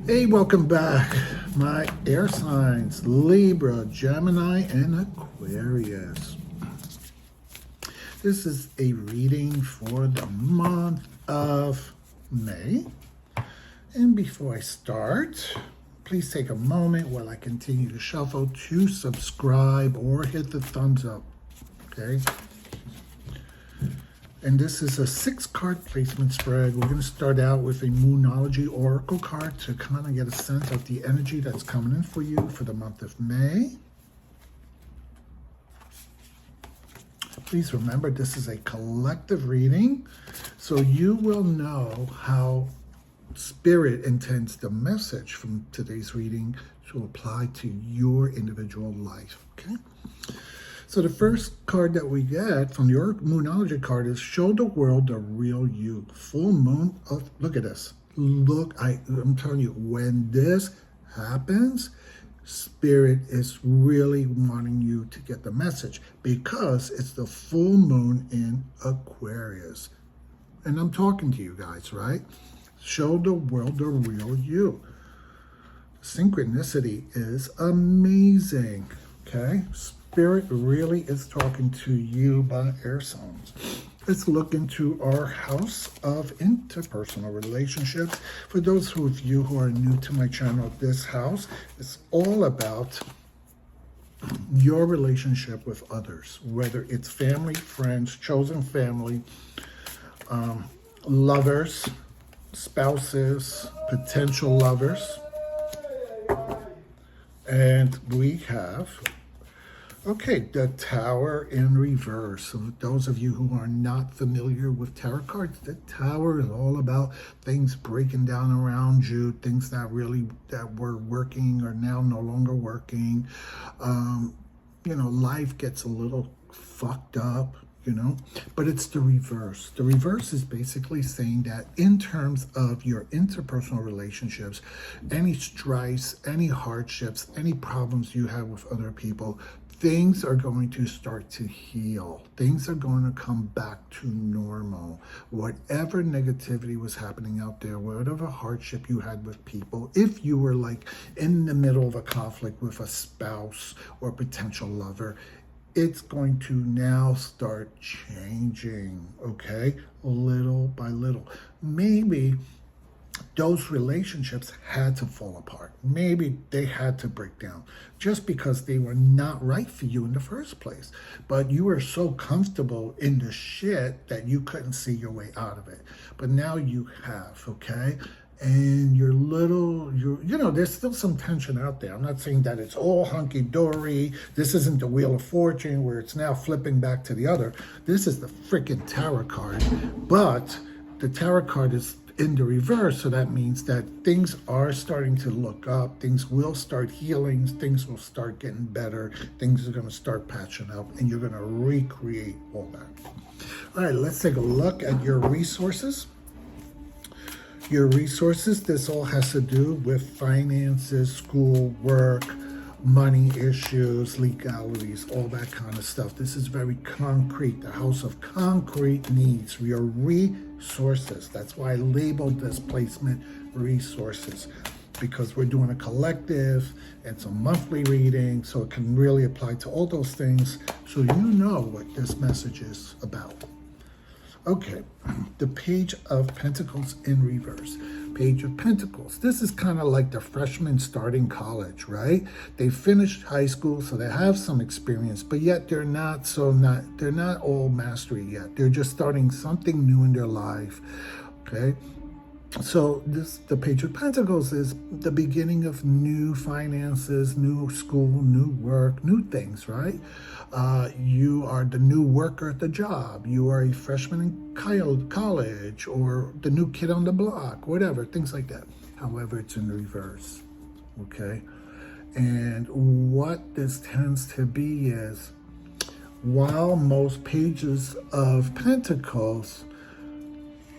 Hey, welcome back, my air signs, Libra, Gemini, and Aquarius. This is a reading for the month of May. And before I start, please take a moment while I continue to shuffle to subscribe or hit the thumbs up, okay? And this is a 6-card placement spread. We're going to start out with a Moonology Oracle card to kind of get a sense of the energy that's coming in for you for the month of May. Please remember, this is a collective reading, so you will know how Spirit intends the message from today's reading to apply to your individual life, okay? So the first card that we get from your Moonology card is Show the World the Real You. Full moon of, look at this. Look, I'm telling you, when this happens, Spirit is really wanting you to get the message because it's the full moon in Aquarius. And I'm talking to you guys, right? Show the world the real you. Synchronicity is amazing, okay? Spirit really is talking to you by air signs. Let's look into our house of interpersonal relationships. For those of you who are new to my channel, this house is all about your relationship with others, whether it's family, friends, chosen family, lovers, spouses, potential lovers. And we have, okay, the Tower in reverse. So those of you who are not familiar with tarot cards, the Tower is all about things breaking down around you, things that were working are now no longer working. Life gets a little fucked up, but it's the reverse. The reverse is basically saying that in terms of your interpersonal relationships, any strifes, any hardships, any problems you have with other people, things are going to start to heal. Things are going to come back to normal. Whatever negativity was happening out there, whatever hardship you had with people, if you were like in the middle of a conflict with a spouse or potential lover, it's going to now start changing, okay? Little by little. Maybe those relationships had to fall apart. Maybe they had to break down just because they were not right for you in the first place. But you were so comfortable in the shit that you couldn't see your way out of it. But now you have, okay? And there's still some tension out there. I'm not saying that it's all hunky-dory. This isn't the Wheel of Fortune where it's now flipping back to the other. This is the freaking tarot card. But the tarot card is in the reverse, so that means that things are starting to look up. Things will start healing. Things will start getting better. Things are going to start patching up, and you're going to recreate all that. All right, let's take a look at your resources. Your resources, this all has to do with finances, school, work, money issues, legalities, all that kind of stuff. This is very concrete, the house of concrete needs, your resources. That's why I labeled this placement resources, because we're doing a collective and some monthly reading, so it can really apply to all those things, so you know what this message is about. Okay, the Page of Pentacles in reverse. Page of Pentacles. This is kind of like the freshman starting college, right? They finished high school, so they have some experience, but yet they're not all mastery yet. They're just starting something new in their life, okay? So the Page of Pentacles is the beginning of new finances, new school, new work, new things, right? You are the new worker at the job. You are a freshman in college, or the new kid on the block, whatever, things like that. However, it's in reverse, okay? And what this tends to be is, while most pages of Pentacles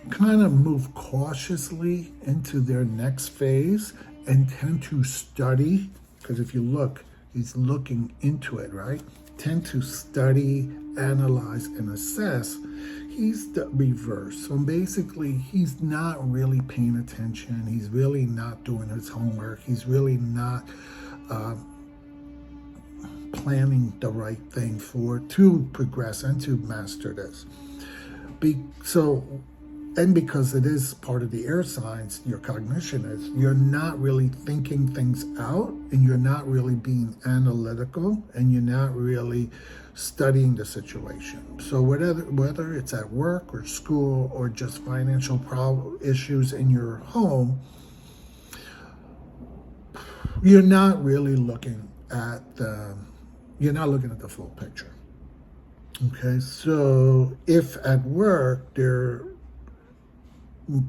kind of move cautiously into their next phase and tend to study, because if you look, he's looking into it, right? Tend to study, analyze, and assess. he's the reverse. So basically, he's not really paying attention. He's really not doing his homework. He's really not planning the right thing to progress and to master this. And because it is part of the air signs, your cognition is, you're not really thinking things out, and you're not really being analytical, and you're not really studying the situation. So whether it's at work or school or just financial issues in your home, you're not really looking at the full picture. Okay, so if at work there are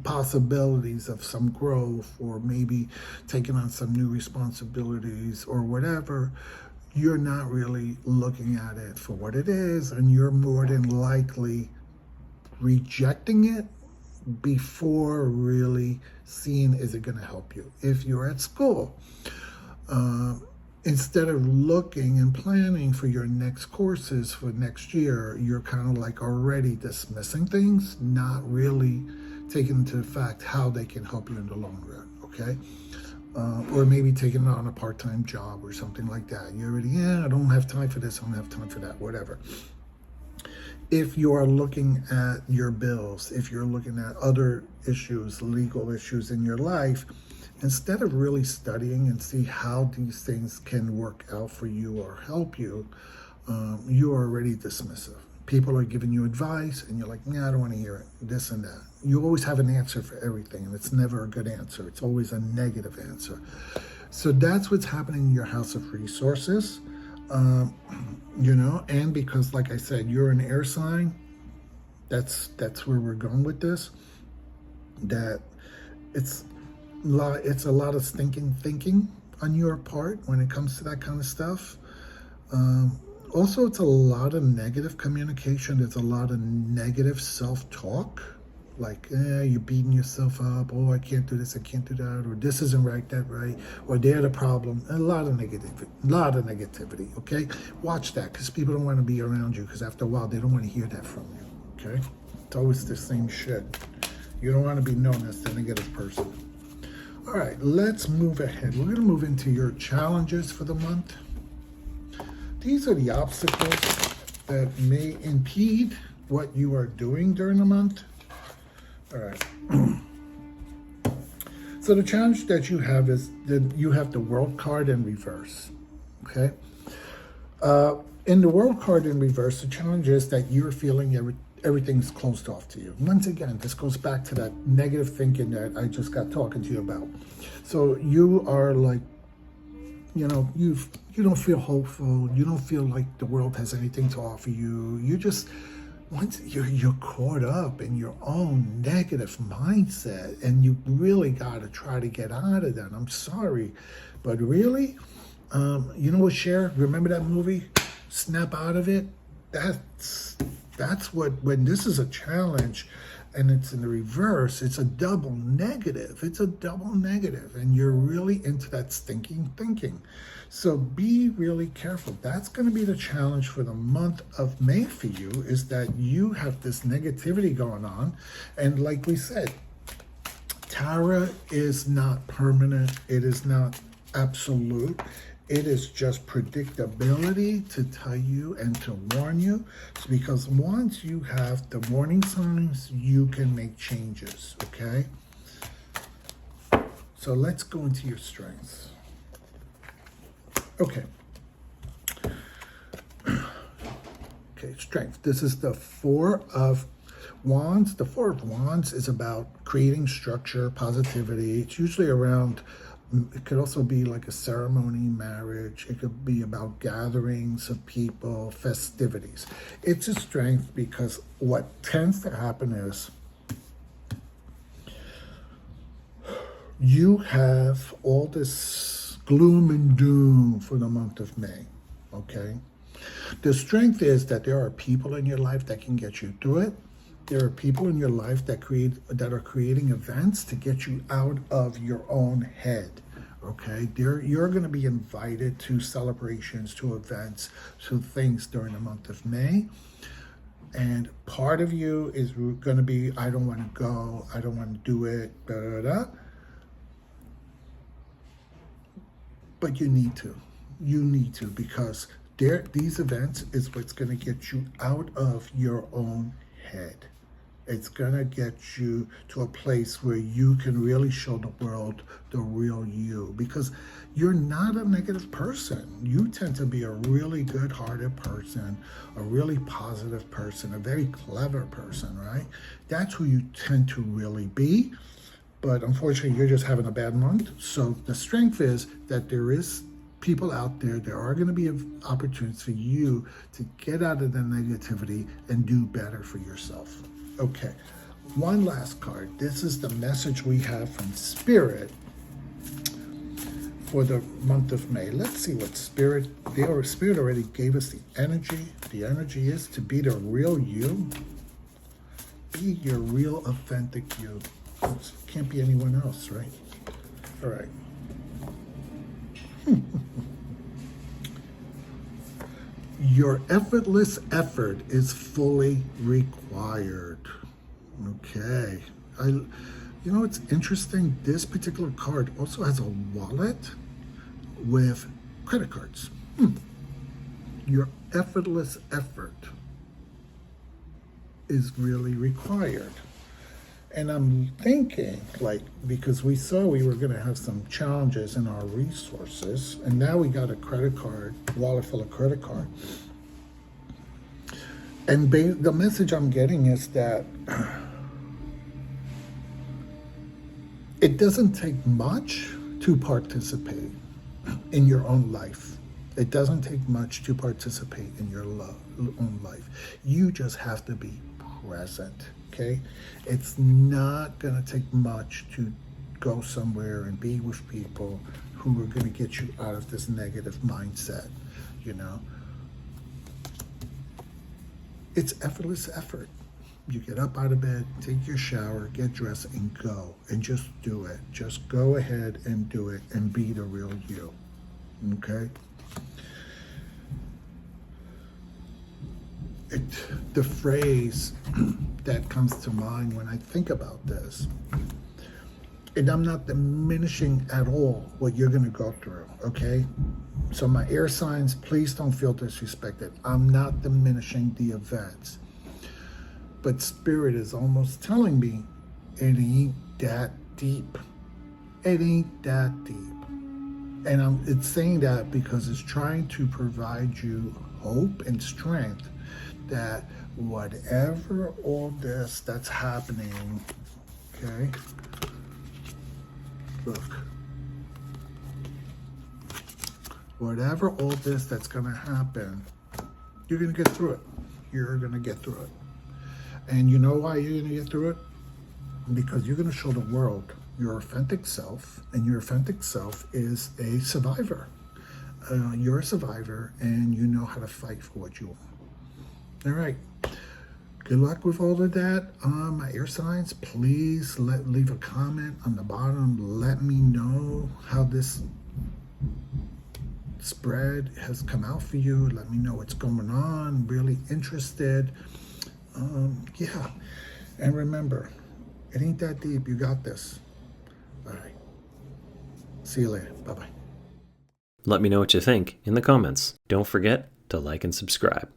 possibilities of some growth, or maybe taking on some new responsibilities or whatever, you're not really looking at it for what it is, and you're more than likely rejecting it before really seeing, is it going to help you? If you're at school, instead of looking and planning for your next courses for next year, you're kind of like already dismissing things, not really taking into fact how they can help you in the long run, okay? Or maybe taking on a part-time job or something like that. You already, I don't have time for this, I don't have time for that, whatever. If you are looking at your bills, if you're looking at other issues, legal issues in your life, instead of really studying and see how these things can work out for you or help you, you are already dismissive. People are giving you advice, and you're like, I don't want to hear it, this and that. You always have an answer for everything, and it's never a good answer. It's always a negative answer. So that's what's happening in your house of resources, and because, like I said, you're an air sign, that's where we're going with this, that it's a lot of stinking thinking on your part when it comes to that kind of stuff. Also, it's a lot of negative communication. There's a lot of negative self-talk, like, you're beating yourself up. Oh, I can't do this, I can't do that, or this isn't right, that right, or they're the problem. A lot of negativity, okay? Watch that, because people don't want to be around you, because after a while, they don't want to hear that from you, okay? It's always the same shit. You don't want to be known as the negative person. All right, let's move ahead. We're going to move into your challenges for the month. These are the obstacles that may impede what you are doing during the month. All right. So the challenge that you have is that you have the World card in reverse. Okay. In the World card in reverse, the challenge is that you're feeling everything's closed off to you. Once again, this goes back to that negative thinking that I just got talking to you about. So you are like, you don't feel hopeful. You don't feel like the world has anything to offer you. You just, once you're caught up in your own negative mindset, and you really got to try to get out of that. I'm sorry, but really, you know what, Cher? Remember that movie, Snap Out of It? That's what, when this is a challenge and it's in the reverse, it's a double negative. It's a double negative, and you're really into that stinking thinking. So be really careful. That's going to be the challenge for the month of May for you, is that you have this negativity going on. And like we said, Tara is not permanent. It is not absolute. It is just predictability to tell you and to warn you, because once you have the warning signs, you can make changes, okay? So let's go into your strengths. Okay. Okay, strength. This is the Four of Wands. The Four of Wands is about creating structure, positivity. It's usually around, it could also be like a ceremony, marriage. It could be about gatherings of people, festivities. It's a strength because what tends to happen is you have all this gloom and doom for the month of May, okay? The strength is that there are people in your life that can get you through it. There are people in your life that are creating events to get you out of your own head. Okay, you're going to be invited to celebrations, to events, to things during the month of May. And part of you is going to be, I don't want to go, I don't want to do it, da, da, da. But you need to. You need to, because these events is what's going to get you out of your own head. It's going to get you to a place where you can really show the world the real you, because you're not a negative person. You tend to be a really good-hearted person, a really positive person, a very clever person, right? That's who you tend to really be. But unfortunately, you're just having a bad month. So the strength is that there is people out there. There are going to be opportunities for you to get out of the negativity and do better for yourself. Okay, one last card. This is the message we have from Spirit for the month of May. Let's see what Spirit already gave us the energy. The energy is to be the real you. Be your real, authentic you. It can't be anyone else, right? All right. Your effortless effort is fully required. Okay. You know, it's interesting. This particular card also has a wallet with credit cards. Your effortless effort is really required. And I'm thinking, like, because we saw we were going to have some challenges in our resources, and now we got a credit card, wallet full of credit card. And the message I'm getting is that it doesn't take much to participate in your own life. It doesn't take much to participate in your own life. You just have to be present. Okay, it's not going to take much to go somewhere and be with people who are going to get you out of this negative mindset. You know, it's effortless effort. You get up out of bed, take your shower, get dressed, and go, and just do it. Just go ahead and do it, and be the real you. Okay. The phrase that comes to mind when I think about this, and I'm not diminishing at all what you're going to go through, okay? So my air signs, please don't feel disrespected. I'm not diminishing the events. But Spirit is almost telling me it ain't that deep. It ain't that deep. And it's saying that because it's trying to provide you hope and strength that whatever all this that's happening, okay, look, whatever all this that's going to happen, you're going to get through it. You're going to get through it. And you know why you're going to get through it? Because you're going to show the world your authentic self, and your authentic self is a survivor. You're a survivor, and you know how to fight for what you want. All right. Good luck with all of that. My air signs, please leave a comment on the bottom. Let me know how this spread has come out for you. Let me know what's going on. Really interested. Yeah. And remember, it ain't that deep. You got this. All right. See you later. Bye-bye. Let me know what you think in the comments. Don't forget to like and subscribe.